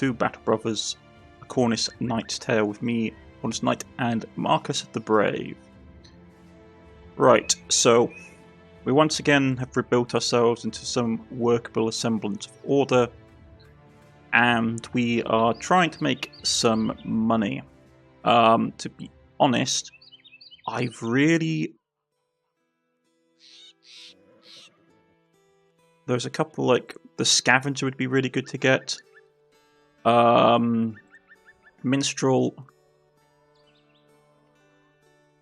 two Battle Brothers, a Cornish-Knight's Tale with me, Cornish-Knight, and Marcus the Brave. Right, so we once again have rebuilt ourselves into some workable semblance of order, and we are trying to make some money. To be honest, there's a couple, like the scavenger would be really good to get. Minstrel,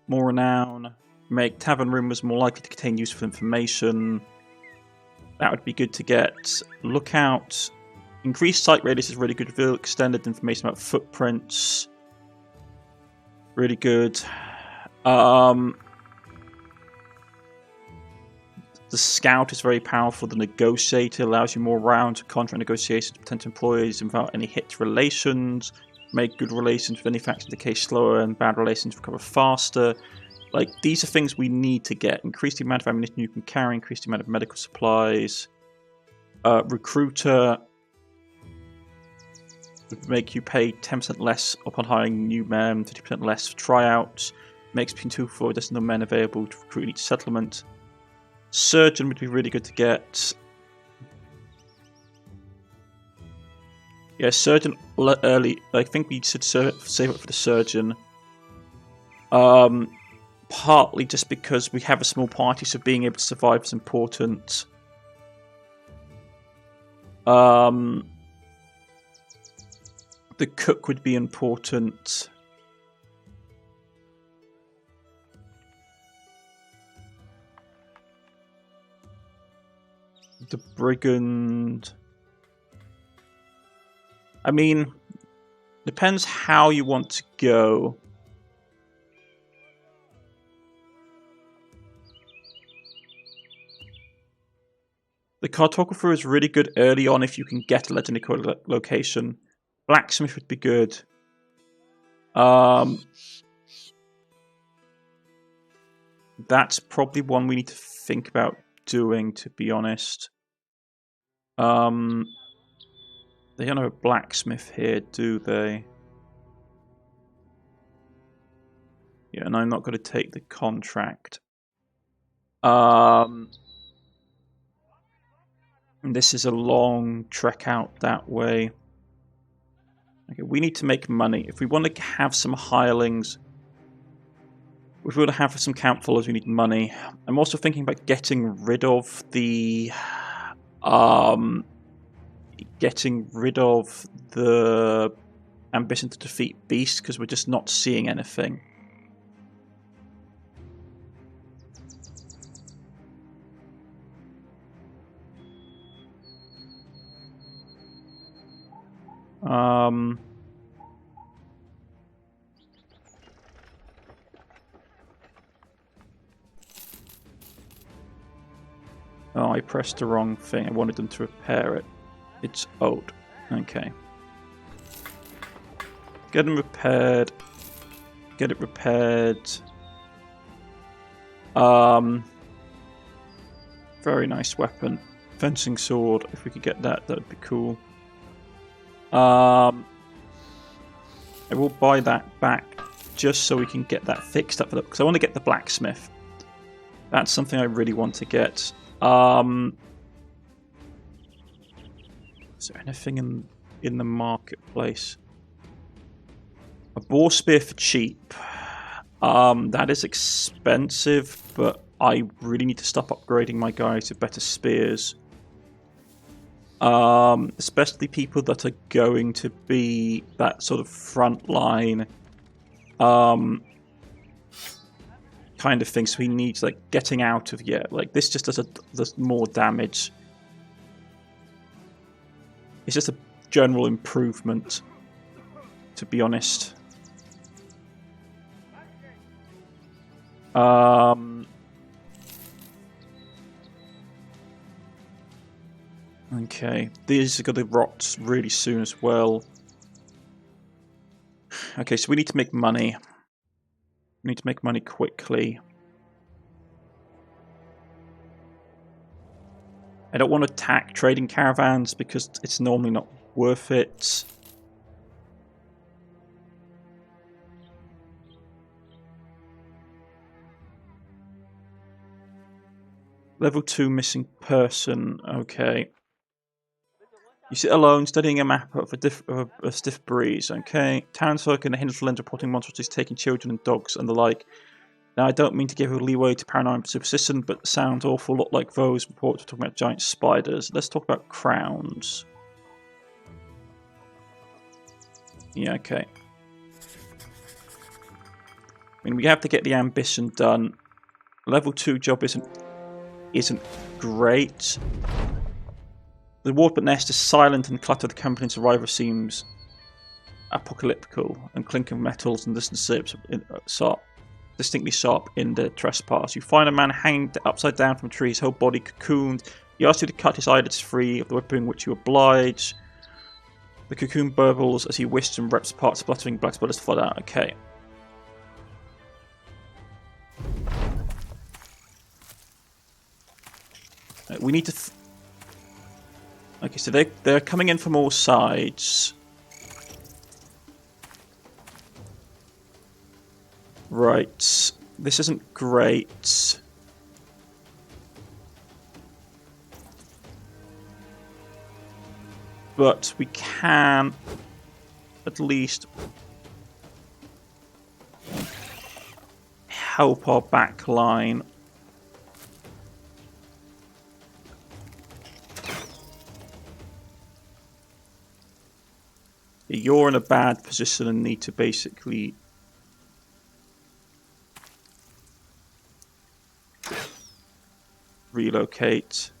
more renown, make tavern rumors more likely to contain useful information. That would be good to get. Lookout, increased sight radius is really good. Reveal extended information about footprints, really good. The Scout is very powerful. The Negotiator allows you more rounds of contract negotiations with potential employees without any hit relations. Make good relations with any faction decay slower, and bad relations recover faster. Like, these are things we need to get. Increase the amount of ammunition you can carry, increase the amount of medical supplies. Recruiter would make you pay 10% less upon hiring new men, 50% less for tryouts. Makes between 2 to 4 additional men available to recruit in each settlement. Surgeon would be really good to get. Yeah, Surgeon early. I think we should save up for the Surgeon. Partly just because we have a small party, so being able to survive is important. The Cook would be important. The Brigand. I mean, depends how you want to go. The Cartographer is really good early on if you can get a legendary location. Blacksmith would be good. That's probably one we need to think about doing, to be honest. They don't have a blacksmith here, do they? Yeah, and I'm not going to take the contract. This is a long trek out that way. Okay, we need to make money. If we want to have some hirelings, if we want to have some camp followers, we need money. I'm also thinking about getting rid of the ambition to defeat Beast, because we're just not seeing anything. Oh, I pressed the wrong thing. I wanted them to repair it. It's old. Okay. Get them repaired. Get it repaired. Very nice weapon. Fencing sword. If we could get that, that would be cool. I will buy that back just so we can get that fixed up, because I want to get the blacksmith. That's something I really want to get. Is there anything in the marketplace? A boar spear for cheap. That is expensive, but I really need to stop upgrading my guys to better spears. Especially people that are going to be that sort of front line kind of thing. So he needs, like, getting out of like this just does more damage. It's just a general improvement, to be honest. Okay, these are going to rot really soon as well. Okay, so we need to make money. We need to make money quickly. I don't want to attack trading caravans because it's normally not worth it. Level 2 missing person. Okay. You sit alone, studying a map of a stiff breeze. Okay. Townsfolk in the hinterland reporting monstrosities taking children and dogs and the like. Now, I don't mean to give leeway to paranoid superstition, but it sounds awful lot like those reports talking about giant spiders. Let's talk about crowns. Yeah, okay. I mean, we have to get the ambition done. Level 2 job isn't great. The Warpent Nest is silent and cluttered. The company's arrival seems apocalyptical, and clink of metals and distant sips distinctly sharp in the trespass. You find a man hanging upside down from a tree, his whole body cocooned. He asks you to cut his eyelids free of the whipping which you oblige. The cocoon burbles as he whisks and rips apart, spluttering black sputters flood out. Okay. We need to... Okay, so they're coming in from all sides. Right. This isn't great. But we can at least help our back line. You're in a bad position and need to basically relocate.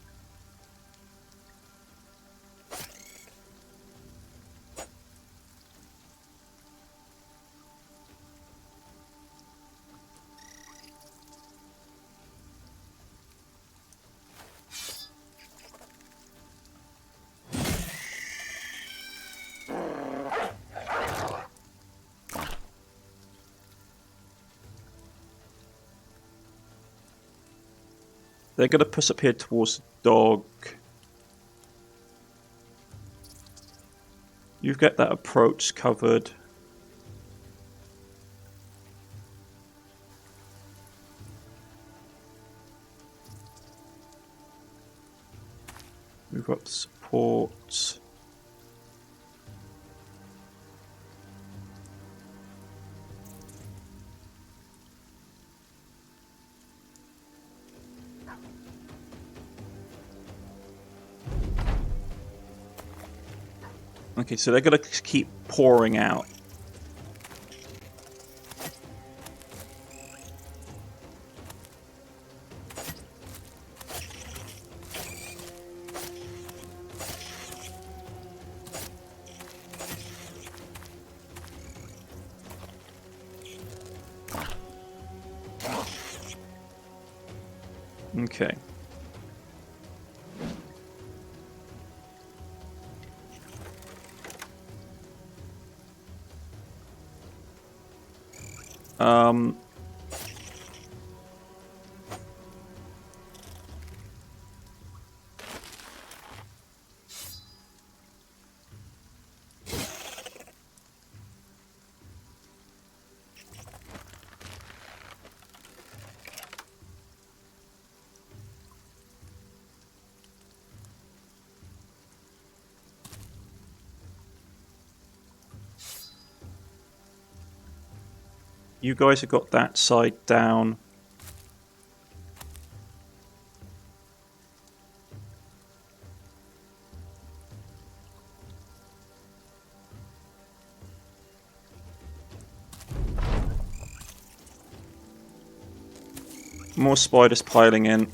They're going to push up here towards the dog. You get that approach covered. We've got support. Okay, so they're going to keep pouring out. Okay. You guys have got that side down. More spiders piling in.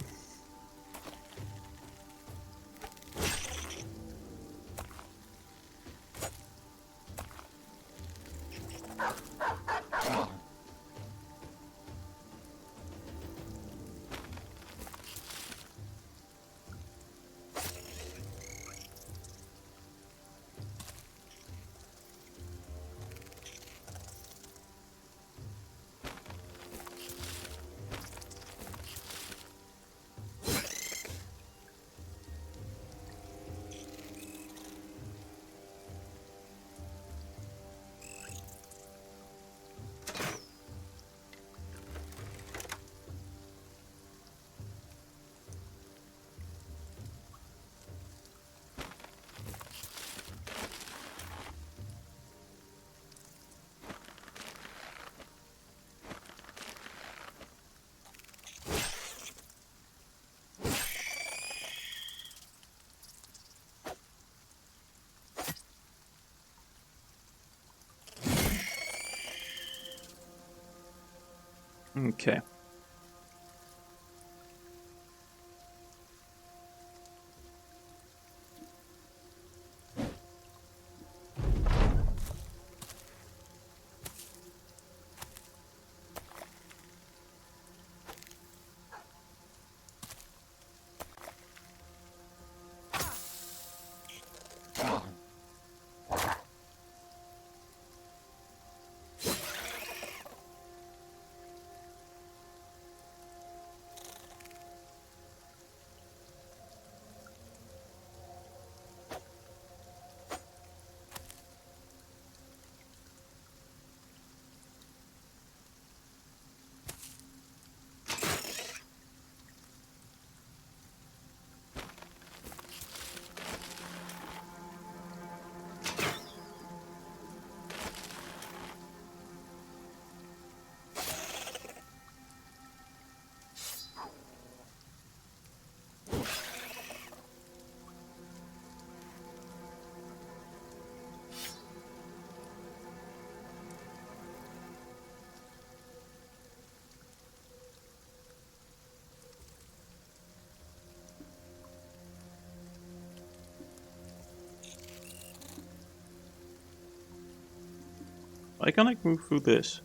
Okay. Why can't I move through this?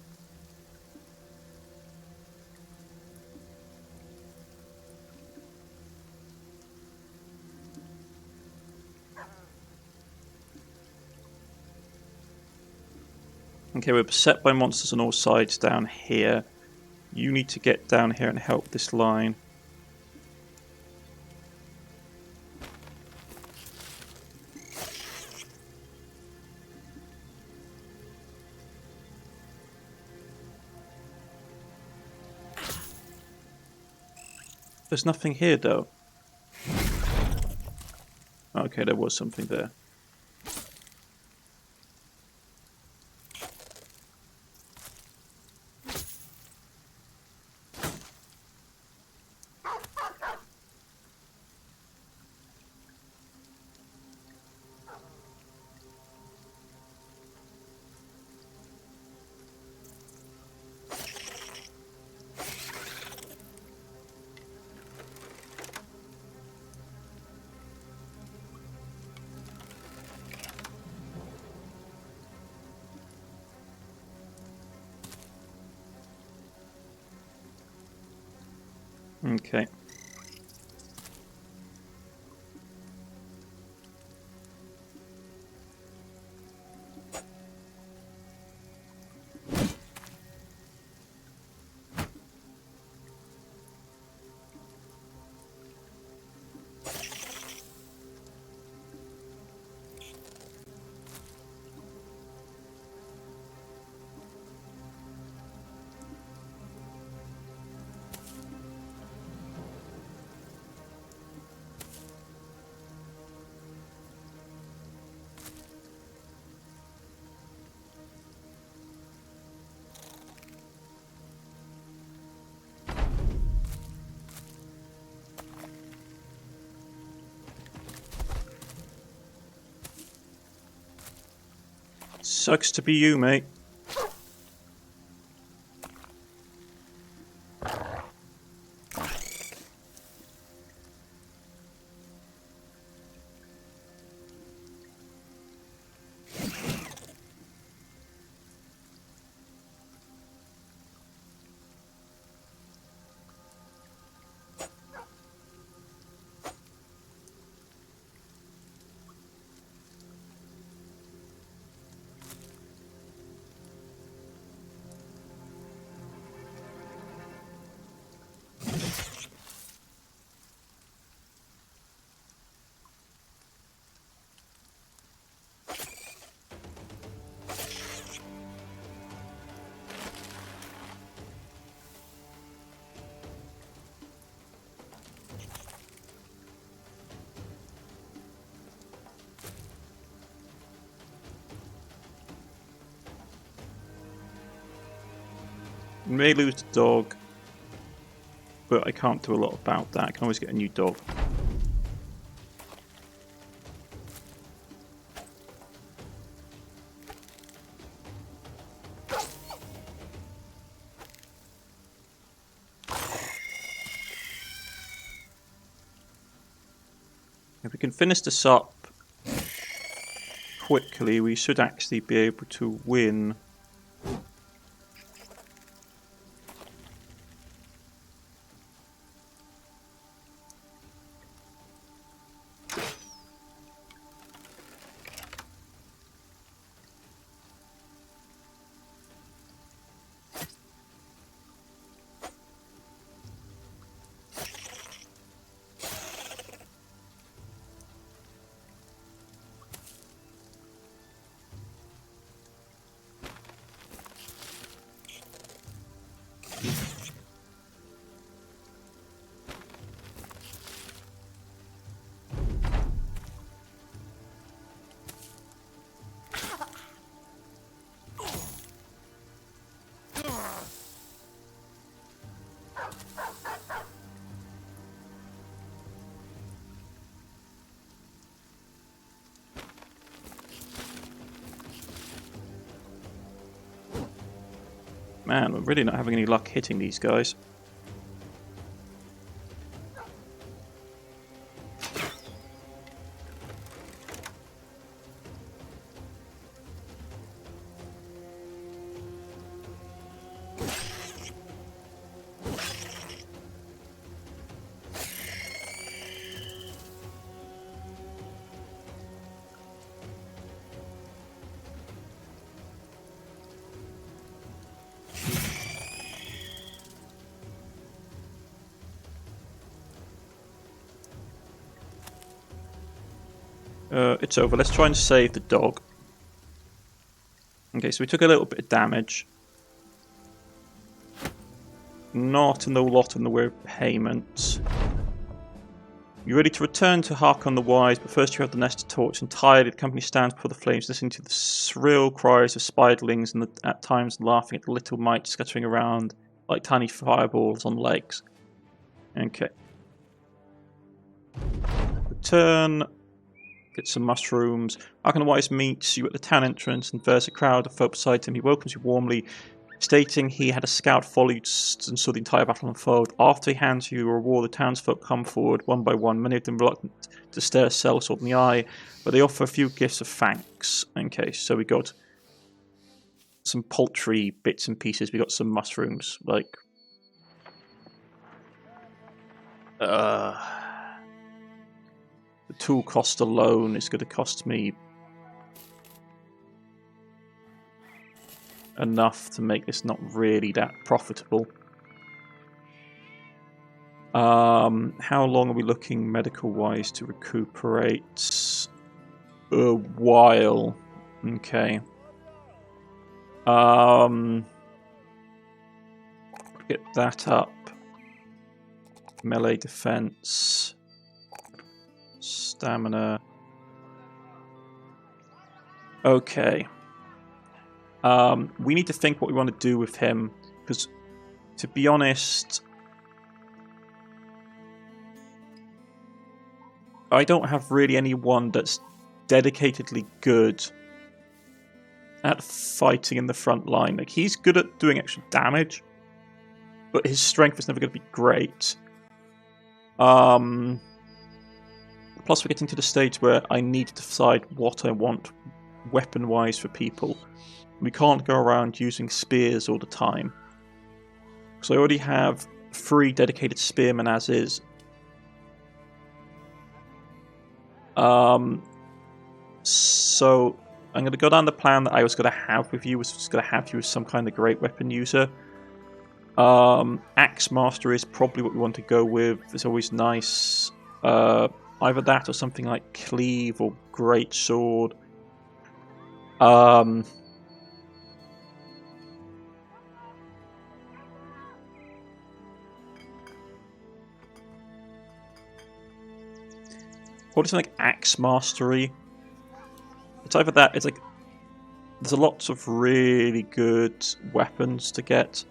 Okay, we're beset by monsters on all sides down here. You need to get down here and help this line. There's nothing here, though. Okay, there was something there. Okay. Sucks to be you, mate. You may lose the dog, but I can't do a lot about that. I can always get a new dog. If we can finish this up quickly, we should actually be able to win. Man, we're really not having any luck hitting these guys. It's over. Let's try and save the dog. Okay, so we took a little bit of damage. Not in the lot in the way of payment. You're ready to return to Harkon the Wise, but first you have the Nestor torch entirely. The company stands before the flames, listening to the shrill cries of spiderlings and at times laughing at the little mites scattering around like tiny fireballs on legs. Okay. Return. Get some mushrooms. Harkon the Wise meets you at the town entrance, and there's a crowd of folk beside him. He welcomes you warmly, stating he had a scout followed and saw the entire battle unfold. After he hands you a reward, the townsfolk come forward one by one, many of them reluctant to stare a sellsword in the eye, but they offer a few gifts of thanks. Okay, so we got some paltry bits and pieces. We got some mushrooms, like... the tool cost alone is going to cost me enough to make this not really that profitable. How long are we looking medical-wise to recuperate? A while. Okay. Get that up. Melee defense. Stamina. Okay. We need to think what we want to do with him, because, to be honest, I don't have really anyone that's dedicatedly good at fighting in the front line. Like, he's good at doing extra damage, but his strength is never going to be great. Plus, we're getting to the stage where I need to decide what I want weapon-wise for people. We can't go around using spears all the time. So I already have 3 dedicated spearmen as is. So I'm going to go down the plan that I was going to have with you, was just going to have you as some kind of great weapon user. Axe Master is probably what we want to go with. It's always nice. Either that or something like Cleave or Great Sword. Probably something like Axe Mastery. It's either that, it's like... There's lots of really good weapons to get.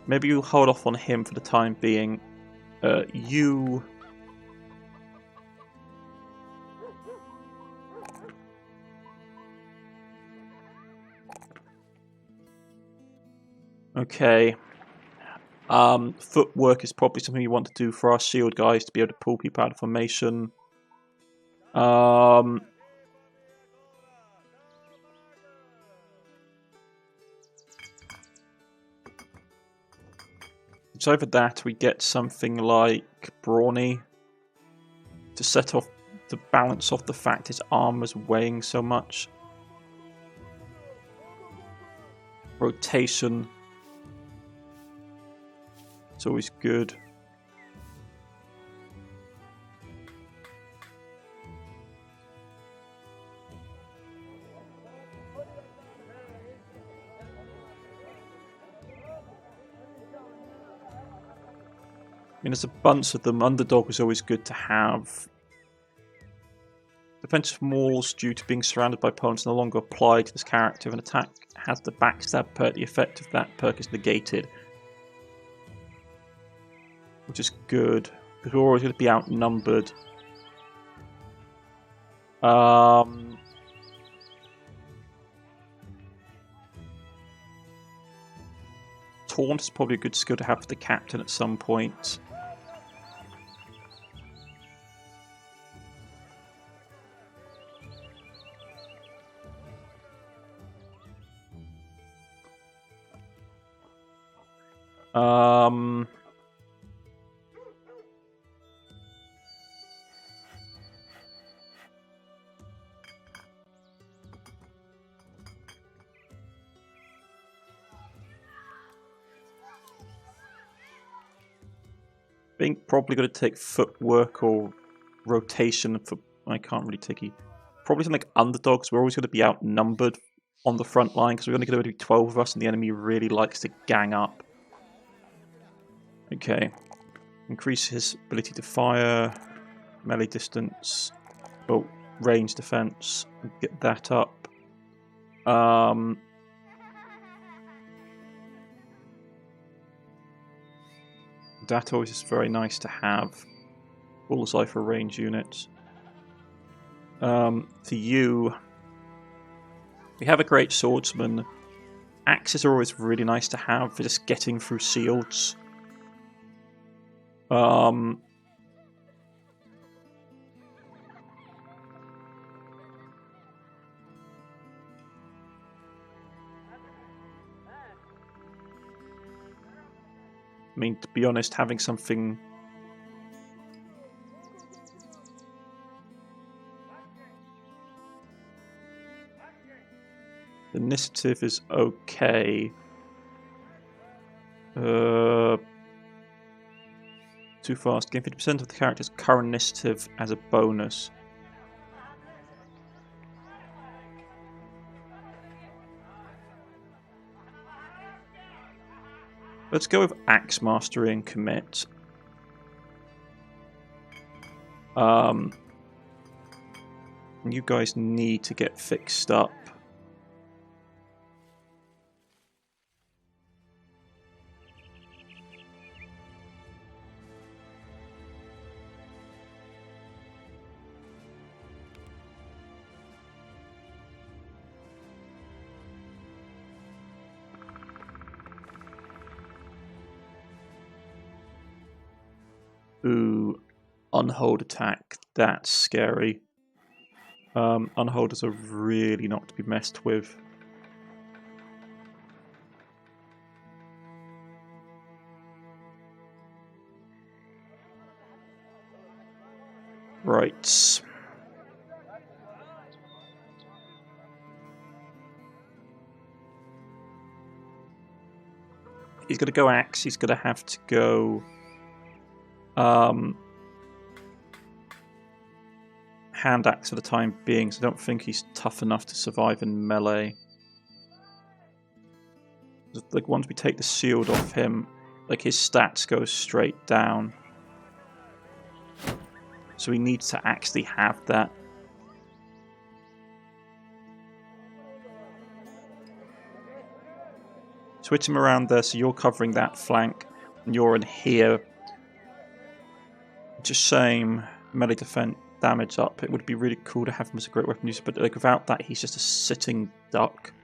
Maybe you'll hold off on him for the time being. You... Okay. Footwork is probably something you want to do for our shield guys to be able to pull people out of formation. It's either that we get something like Brawny to set off the balance off the fact his armor's weighing so much. Rotation. It's always good. I mean, there's a bunch of them. Underdog is always good to have. Defensive Mauls, due to being surrounded by opponents, no longer apply to this character. If an attack has the backstab perk, the effect of that perk is negated. Which is good, because we're always going to be outnumbered. Taunt is probably a good skill to have for the captain at some point. I think probably going to take footwork or rotation for. I can't really take it. Probably something like underdogs. We're always going to be outnumbered on the front line because we're only going to be 12 of us, and the enemy really likes to gang up. Okay, increase his ability to fire, melee distance, range defense. Get that up. That always is very nice to have. Bullseye for range units. For you, we have a great swordsman. Axes are always really nice to have for just getting through shields. I mean, to be honest, having something... Initiative is okay. Too fast. Gain 50% of the character's current initiative as a bonus. Let's go with Axe Mastery and commit. You guys need to get fixed up. Ooh, unhold attack. That's scary. Unholders are really not to be messed with. Right. He's going to go axe. He's going to have to go... hand axe for the time being, so I don't think he's tough enough to survive in melee. Like, once we take the shield off him, like, his stats go straight down. So he needs to actually have that. Switch him around there, so you're covering that flank, and you're in here. It's a shame melee defense damage up. It would be really cool to have him as a great weapon user, but like without that, he's just a sitting duck.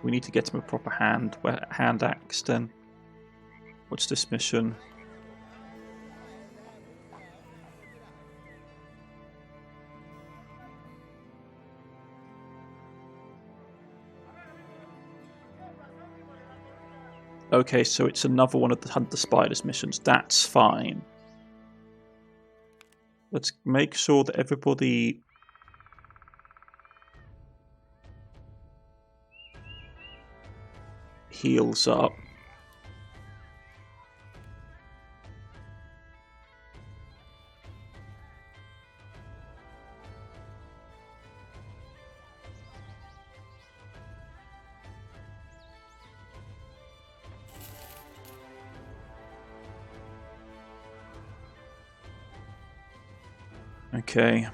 We need to get him a proper hand axe then. What's this mission? Okay, so it's another one of the Hunt the Spiders missions. That's fine. Let's make sure that everybody heals up. Okay.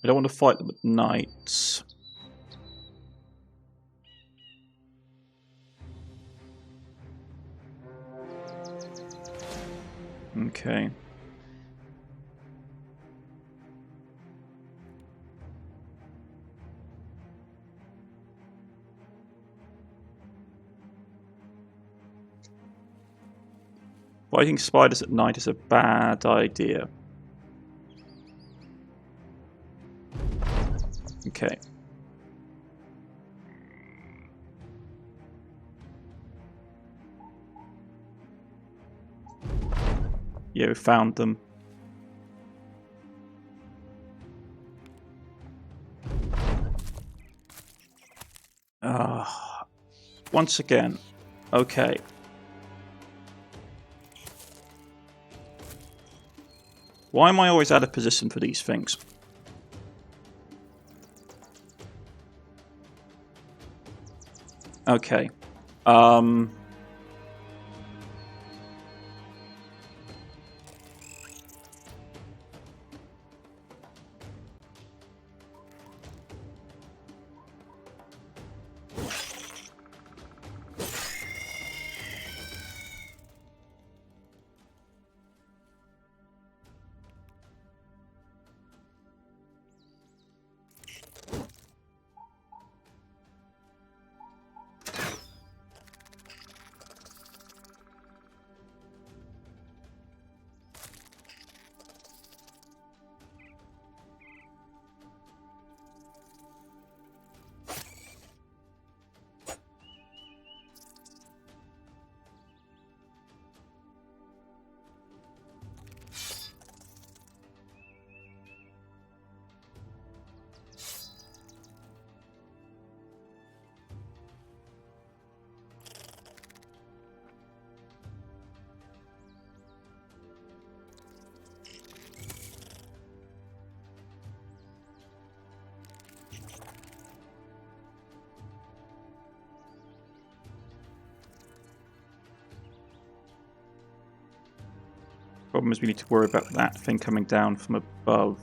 I don't want to fight them at night. Okay. Fighting spiders at night is a bad idea. Okay. Yeah, we found them. Once again. Okay. Why am I always out of position for these things? Okay. Problem is we need to worry about that thing coming down from above.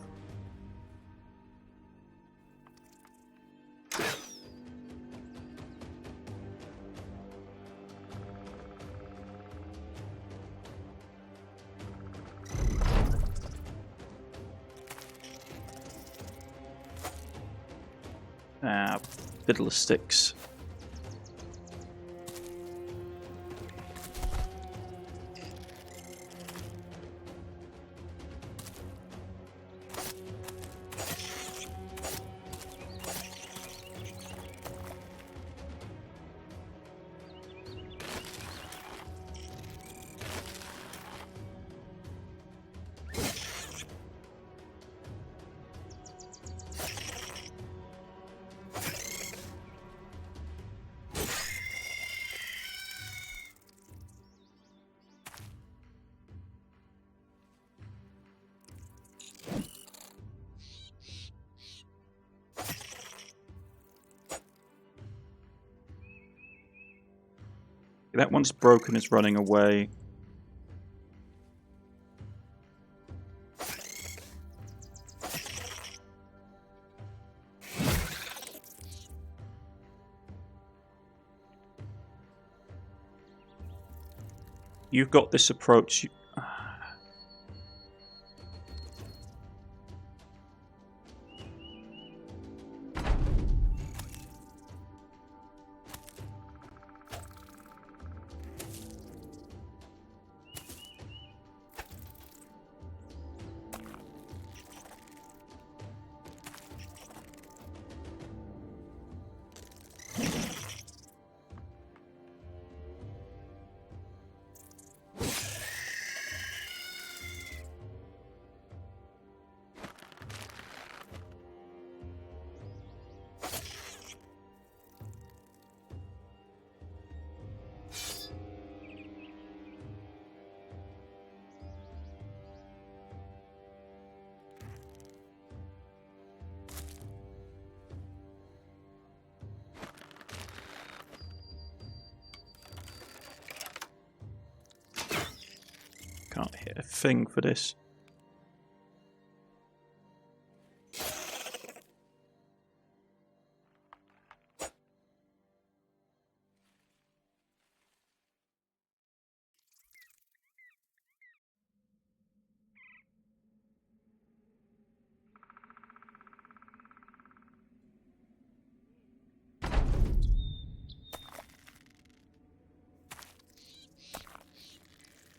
Fiddlesticks. That one's broken, is running away. You've got this approach. Can't hit a thing for this.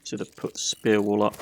Should have put the spear wall up.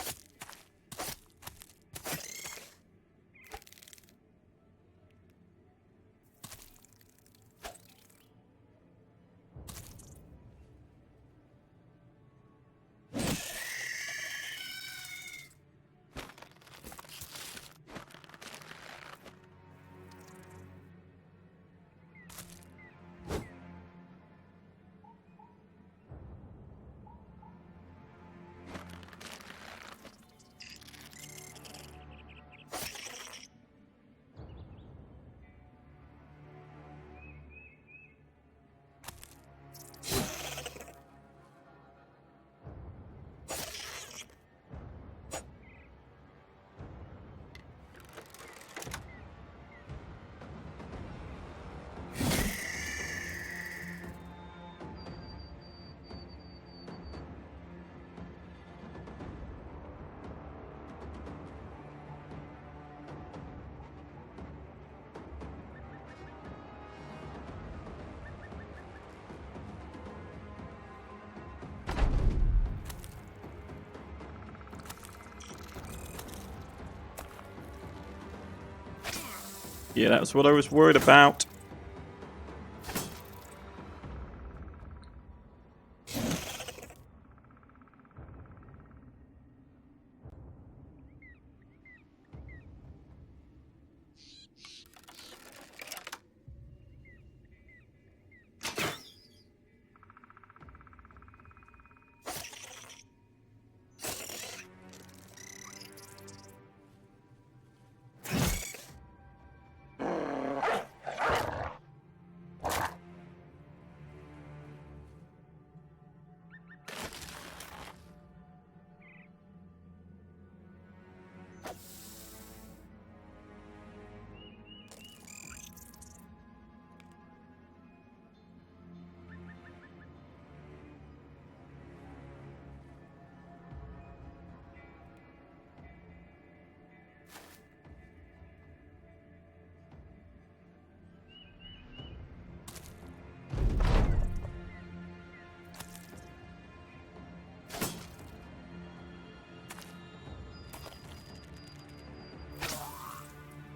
Yeah, that's what I was worried about.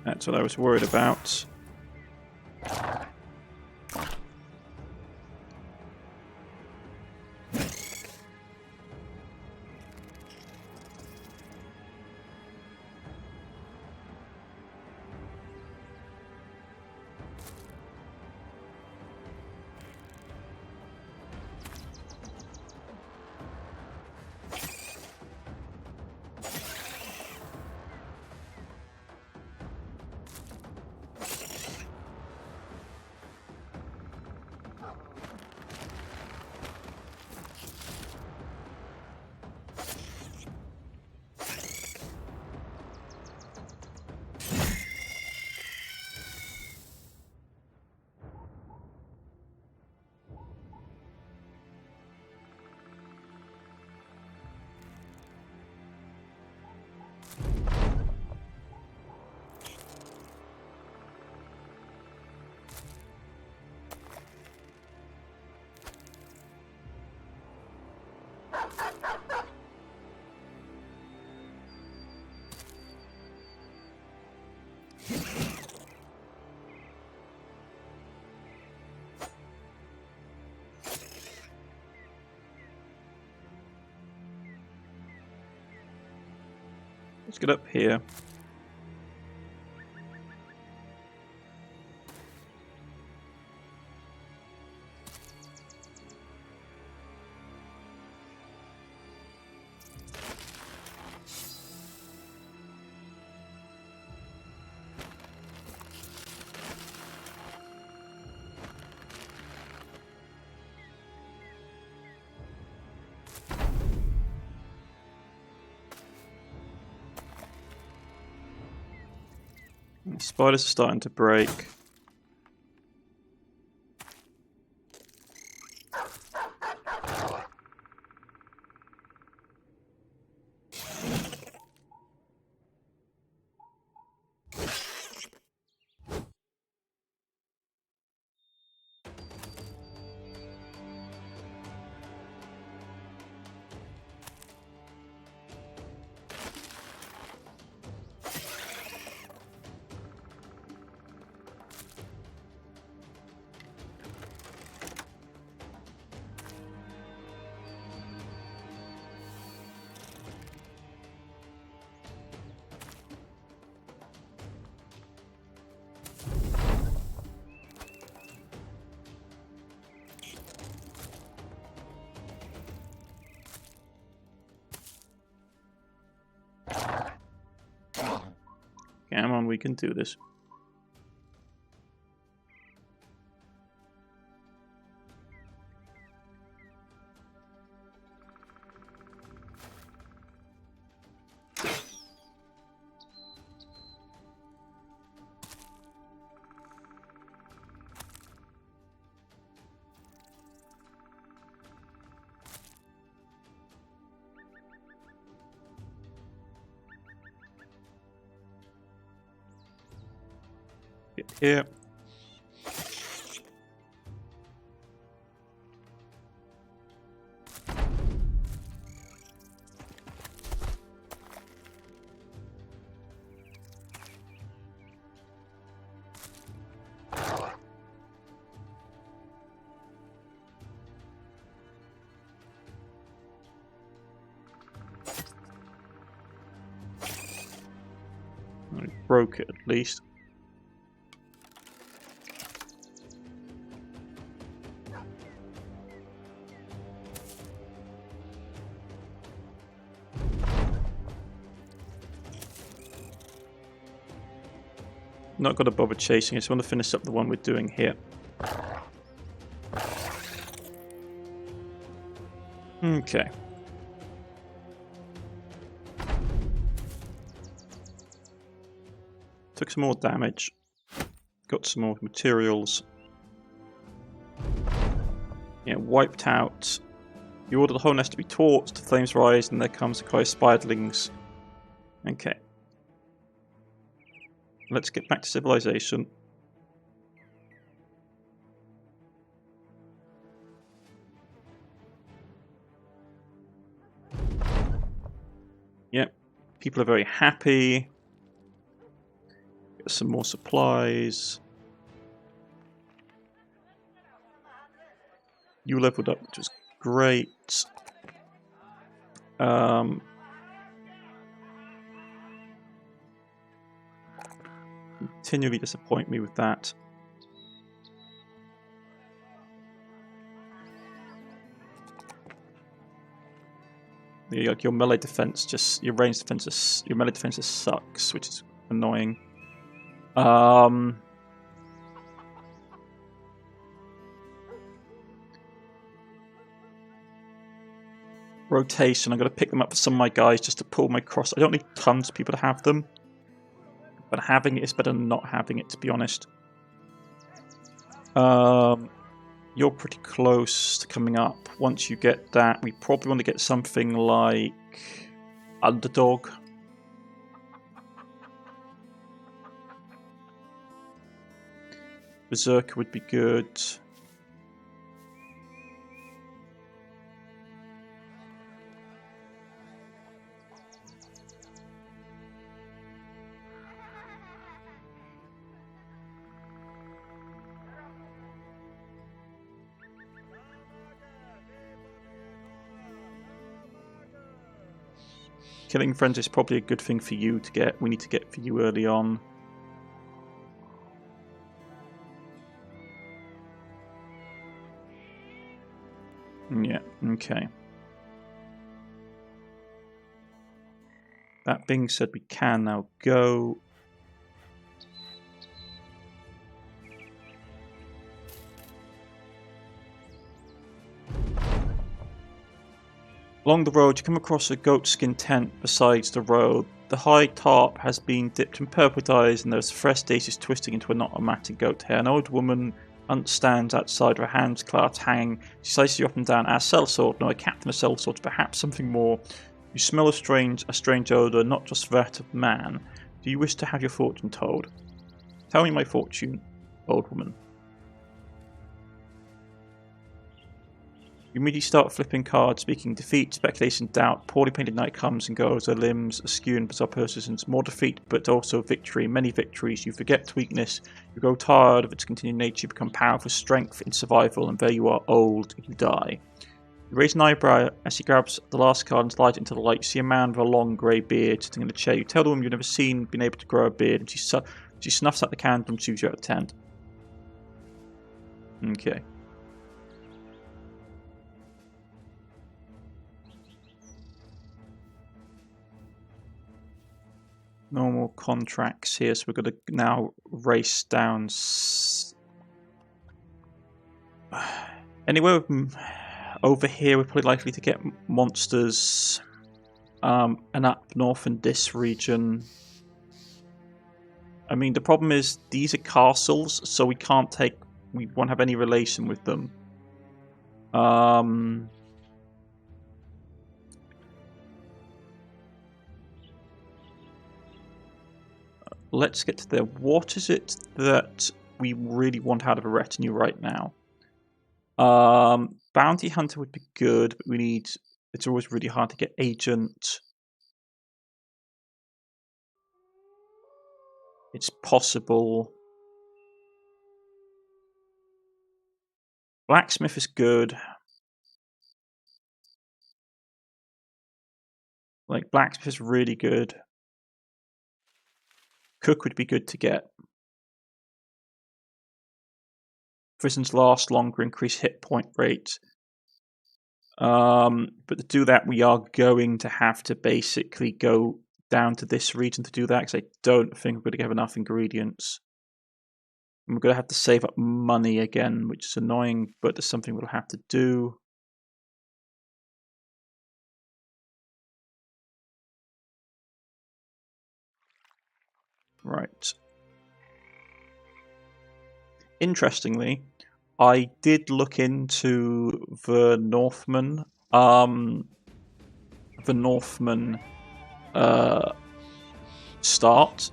That's what I was worried about. Let's get up here. These spiders are starting to break. Come on, we can do this. Get here. I broke it at least. Not going to bother chasing, I just want to finish up the one we're doing here. Okay. Took some more damage. Got some more materials. Yeah, wiped out. You order the whole nest to be torched, the flames rise, and there comes a cry of spiderlings. Okay. Let's get back to civilization. Yep, people are very happy. Get some more supplies. You leveled up, which was great. Continually disappoint me with that. Like your melee defense just, your range defense, your melee defense just sucks, which is annoying. Rotation, I'm going to pick them up for some of my guys just to pull my cross. I don't need tons of people to have them, but having it is better than not having it, to be honest. You're pretty close to coming up. Once you get that, we probably want to get something like Underdog. Berserker would be good. Killing friends is probably a good thing for you to get. We need to get for you early on. Yeah, okay. That being said, we can now go. Along the road, you come across a goatskin tent besides the road. The high top has been dipped in purple dyes, and there's fresh daisies twisting into a knot of matted goat hair. An old woman stands outside, her hands clasped, hanging. She slices you up and down. As sellsword, no, a captain of sellswords, perhaps something more. You smell a strange odour, not just that of man. Do you wish to have your fortune told? Tell me my fortune, old woman. You immediately start flipping cards, speaking defeat, speculation, doubt. Poorly painted knight comes and goes, her limbs askew in bizarre persistence. More defeat, but also victory. Many victories. You forget weakness. You grow tired of its continued nature. You become powerful, strength in survival, and there you are, old. You die. You raise an eyebrow as he grabs the last card and slides it into the light. You see a man with a long grey beard sitting in a chair. You tell the woman you've never been able to grow a beard, and she snuffs out the candle and chews you out of 10. Okay. Normal contracts here, so we're going to now race down. Anywhere over here, we're probably likely to get monsters. And up north in this region. I mean, the problem is these are castles, so we won't have any relation with them. Let's get to there. What is it that we really want out of a retinue right now? Bounty hunter would be good, but it's always really hard to get agent. It's possible. Blacksmith is good. Like, blacksmith is really good. Cook would be good to get. Prisons last longer, increase hit point rate. But to do that, we are going to have to basically go down to this region to do that, because I don't think we're going to have enough ingredients. And we're going to have to save up money again, which is annoying, but it's something we'll have to do. Right. Interestingly, I did look into the Northman. Start,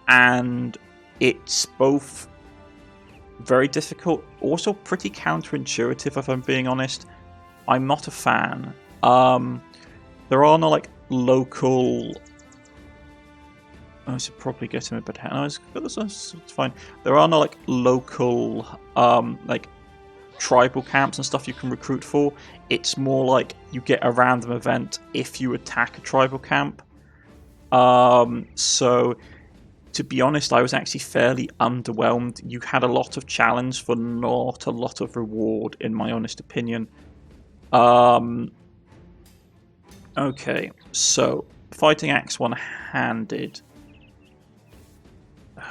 and it's both very difficult, also pretty counterintuitive, if I'm being honest. I'm not a fan. There are no like local. I should probably get him a bit. It's fine. There are no like local like tribal camps and stuff you can recruit for. It's more like you get a random event if you attack a tribal camp. So to be honest, I was actually fairly underwhelmed. You had a lot of challenge for not a lot of reward, in my honest opinion. Okay, so fighting axe one-handed.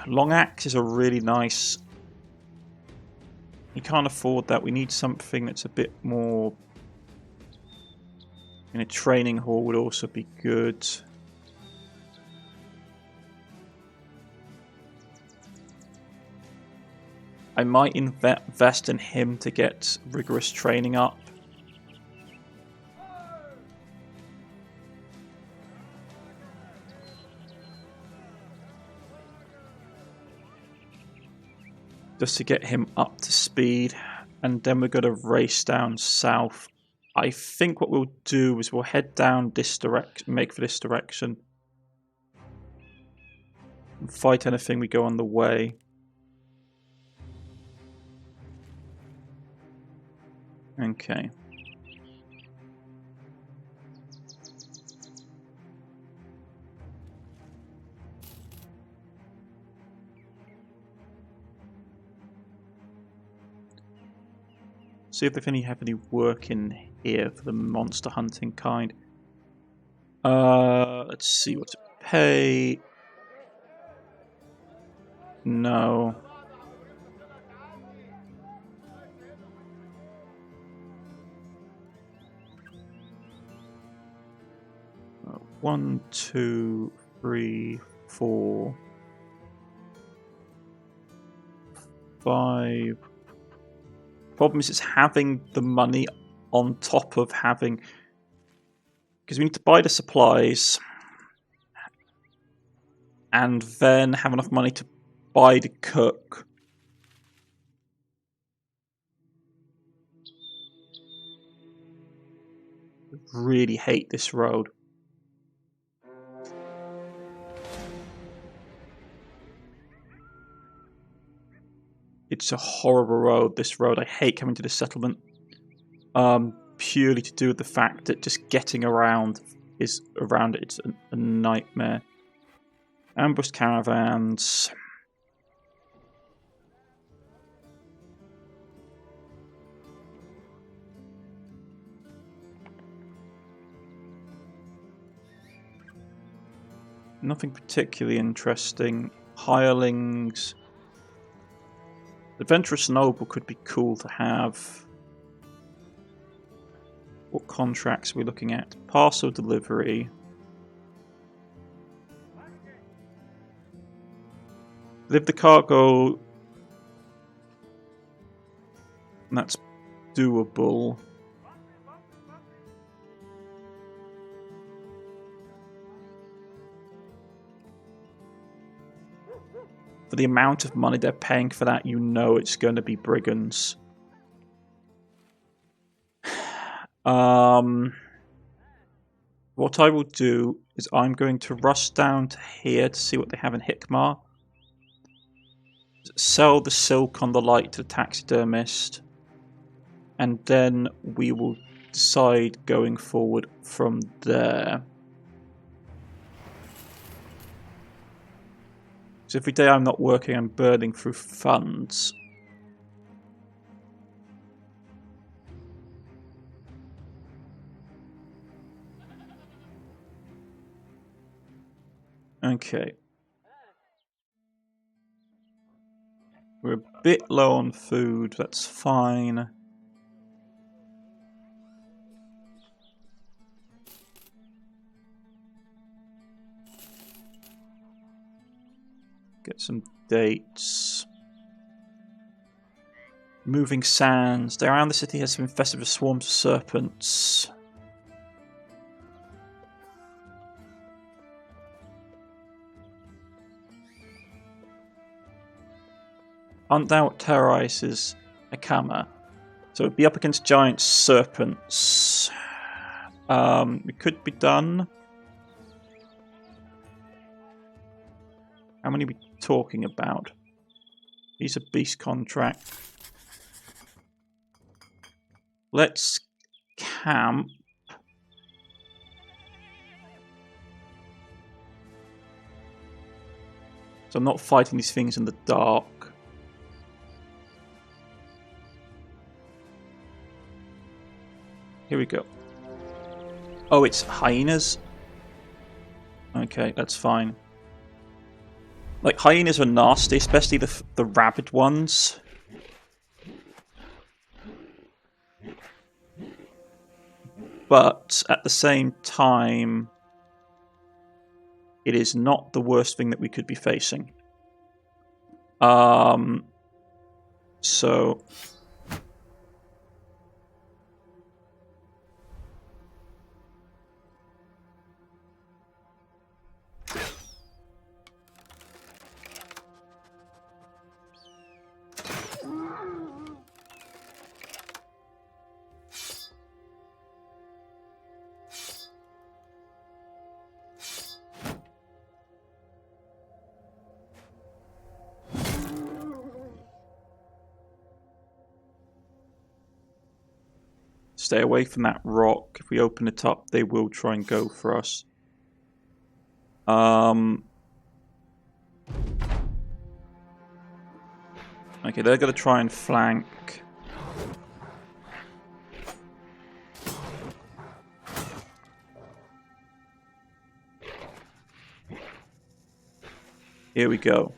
Long axe is a really nice. You can't afford that. We need something that's a bit more. In a training hall would also be good. I might invest in him to get rigorous training up. Just to get him up to speed, and then we're going to race down south. I think what we'll do is we'll head down this direction, make for this direction, and fight anything we go on the way. Okay. See if they have any work in here for the monster hunting kind. Let's see what to pay. No. One, two, 3, 4, 5. Problem is, it's having the money on top of having, because we need to buy the supplies and then have enough money to buy the cook. I really hate this road. It's a horrible road, this road. I hate coming to this settlement. Purely to do with the fact that just getting around it's a nightmare. Ambushed caravans. Nothing particularly interesting. Hirelings. Adventurous Noble could be cool to have. What contracts are we looking at? Parcel delivery. Live the cargo. That's doable. For the amount of money they're paying for that, you know it's going to be brigands. What I will do is I'm going to rush down to here to see what they have in Hikmar. Sell the silk on the light to the taxidermist. And then we will decide going forward from there. So every day I'm not working, I'm burning through funds. Okay. We're a bit low on food, that's fine. Get some dates. Moving sands. Around the city has been infested with swarms of serpents. Aren't thou what terrorizes Akama? So it'd be up against giant serpents. It could be done. How many are we talking about? These are beast contract. Let's camp. So I'm not fighting these things in the dark. Here we go. Oh, it's hyenas? Okay, that's fine. Like, hyenas are nasty, especially the rabid ones. But at the same time, it is not the worst thing that we could be facing. So stay away from that rock. If we open it up, they will try and go for us. Okay, they're going to try and flank. Here we go.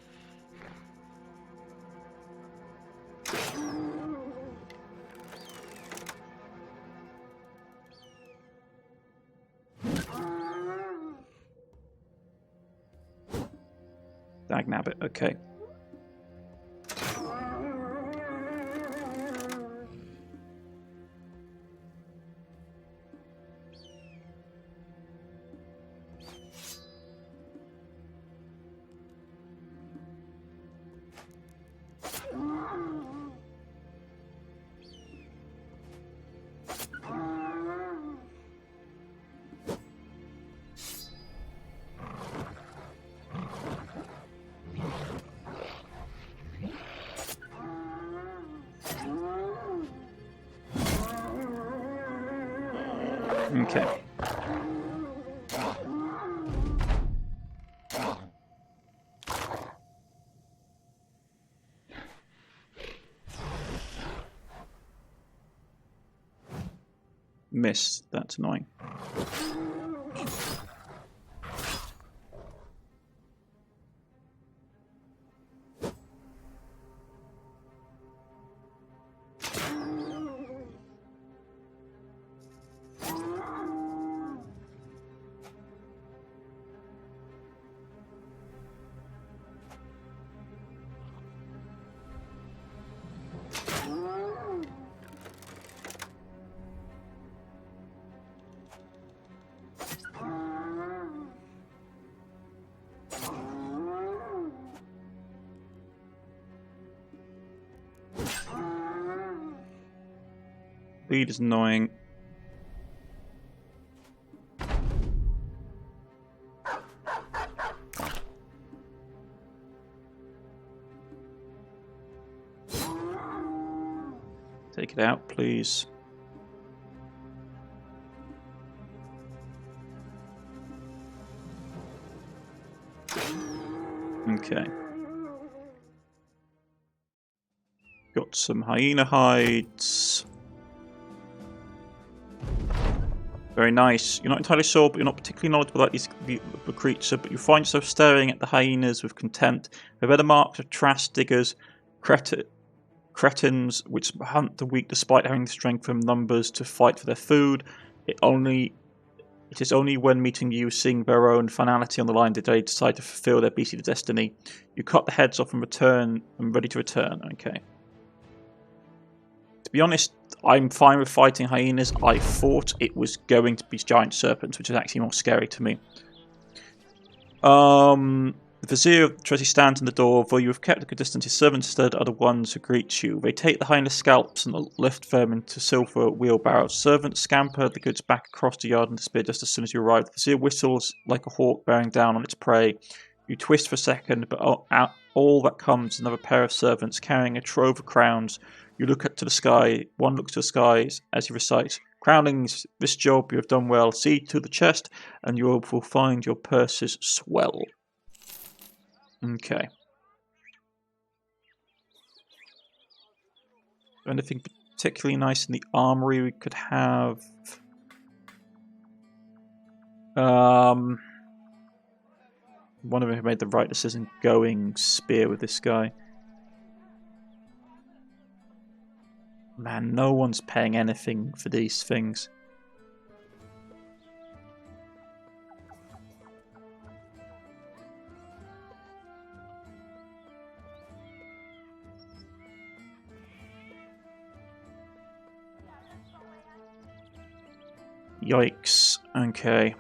Dagnabbit, okay. Okay. Missed. That's annoying. Lead is annoying. Take it out, please. Okay. Got some hyena hides. Very nice. You're not entirely sure, but you're not particularly knowledgeable about the creature, but you find yourself staring at the hyenas with contempt. They're better marked of trash diggers, cretins which hunt the weak despite having the strength from numbers to fight for their food. It is only when meeting you, seeing their own finality on the line, did they decide to fulfill their beastly destiny. You cut the heads off and return. I'm ready to return. Okay. To be honest, I'm fine with fighting hyenas. I thought it was going to be giant serpents, which is actually more scary to me. The Vizier of Trezzy stands in the door, though you have kept a good distance. His servants instead are the ones who greet you. They take the hyena scalps and lift them into silver wheelbarrows. Servants scamper the goods back across the yard and disappear just as soon as you arrive. The Vizier whistles like a hawk bearing down on its prey. You twist for a second, but all that comes is another pair of servants carrying a trove of crowns. You look up to the sky. One looks to the skies as he recites, "Crownings, this job you have done well. See to the chest, and you will find your purses swell." Okay. Anything particularly nice in the armory we could have? One of them made the right decision going spear with this guy. Man, no one's paying anything for these things. Yikes. Okay.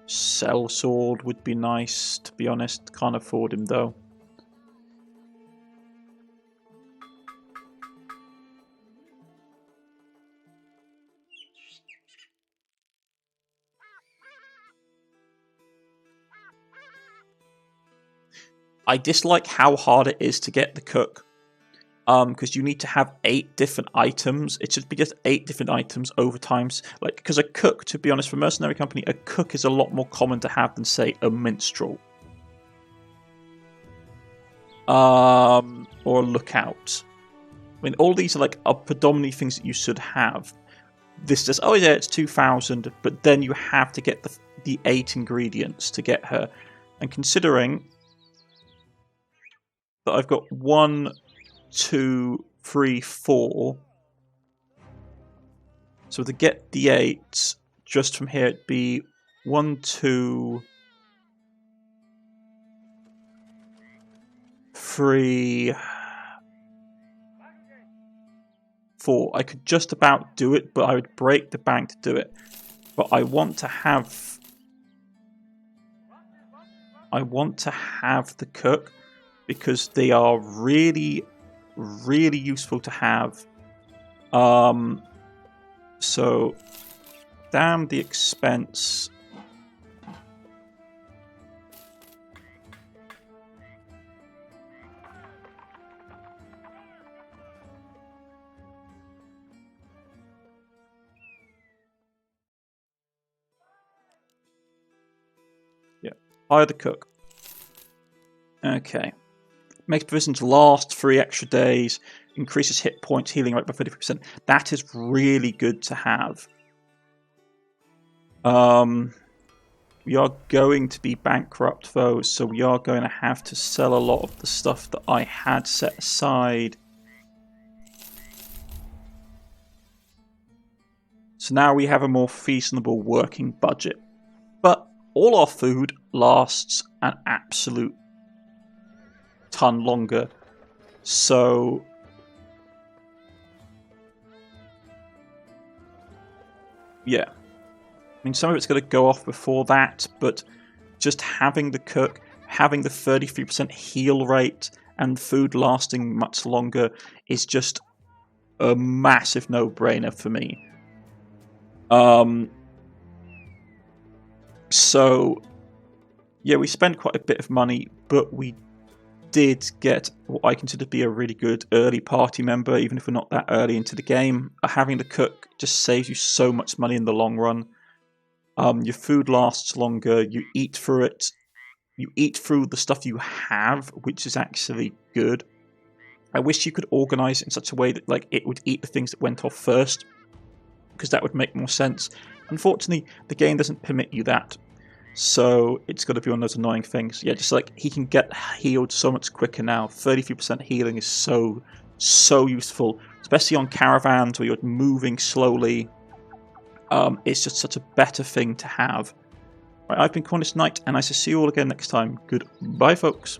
Sellsword would be nice, to be honest. Can't afford him though. I dislike how hard it is to get the cook. Because you need to have 8 different items. It should be just 8 different items over times. Like, because a cook, to be honest, for a mercenary company, a cook is a lot more common to have than, say, a minstrel. Or a lookout. I mean, all these are predominantly things that you should have. This says, oh yeah, it's 2,000, but then you have to get the 8 ingredients to get her. And considering that I've got 1, 2, 3, 4. So to get the 8 just from here, it'd be 1, 2, 3, 4. I could just about do it, but I would break the bank to do it. But I want to have the cook because they are really, really useful to have. So damn the expense. Yeah, hire the cook. Okay. Makes provisions last 3 extra days, increases hit points, healing rate by 33%. That is really good to have. We are going to be bankrupt though, so we are going to have to sell a lot of the stuff that I had set aside. So now we have a more reasonable working budget. But all our food lasts an absolute ton longer. So yeah. I mean, some of it's going to go off before that, but just having the cook, having the 33% heal rate, and food lasting much longer is just a massive no-brainer for me. So yeah, we spent quite a bit of money, but we did get what I consider to be a really good early party member, even if we're not that early into the game. Having the cook just saves you so much money in the long run. Your food lasts longer, you eat through it, you eat through the stuff you have, which is actually good. I wish you could organise it in such a way that like it would eat the things that went off first, because that would make more sense. Unfortunately, the game doesn't permit you that. So it's got to be one of those annoying things. Yeah, just like he can get healed so much quicker now. 33% healing is so useful, especially on caravans where you're moving slowly. It's just such a better thing to have. Right, I've been Cornish-Knight, and I shall see you all again next time. Goodbye, folks.